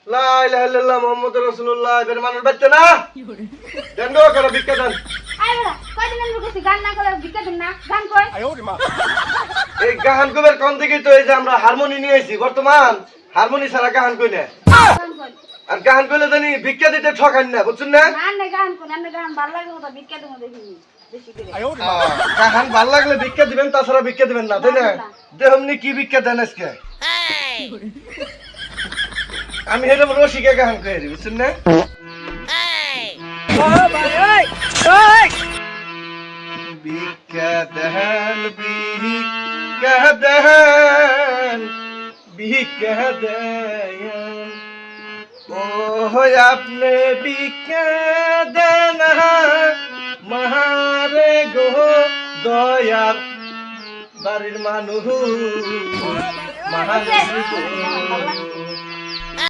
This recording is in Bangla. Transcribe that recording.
লা ইলাহা ইল্লাল্লাহ মুহাম্মাদুর রাসূলুল্লাহ এর মানুষ বাচ্চা না দেন গো করে ভিক্ষা দেন আই বড়া কয়দিন আমরা কইছি গান না করে ভিক্ষা দেন না গান কই এই গান কবের কোন দিকে তো এই যে আমরা হারমোনি নিয়ে আইছি বর্তমান হারমোনি ছাড়া গান কই না গান কই আর গান কইলে জানি ভিক্ষা দিতে ঠকান না বুঝছেন না না গান কই না গান ভালো লাগে তো ভিক্ষা দেবো দেখিনি বেশি করে গান ভালো লাগলে ভিক্ষা দিবেন তাছাড়া ভিক্ষা দিবেন না তাই না দেহমনি কি ভিক্ষা দেন আজকে আমি হেরম রসিকে গান কই বুঝছেন না ভিক্ষা দেন ভিক্ষা দেন ও আপনি ভিক্ষা দেন মহারে গো দয়ার বাড়ির মানুষ মহারে গো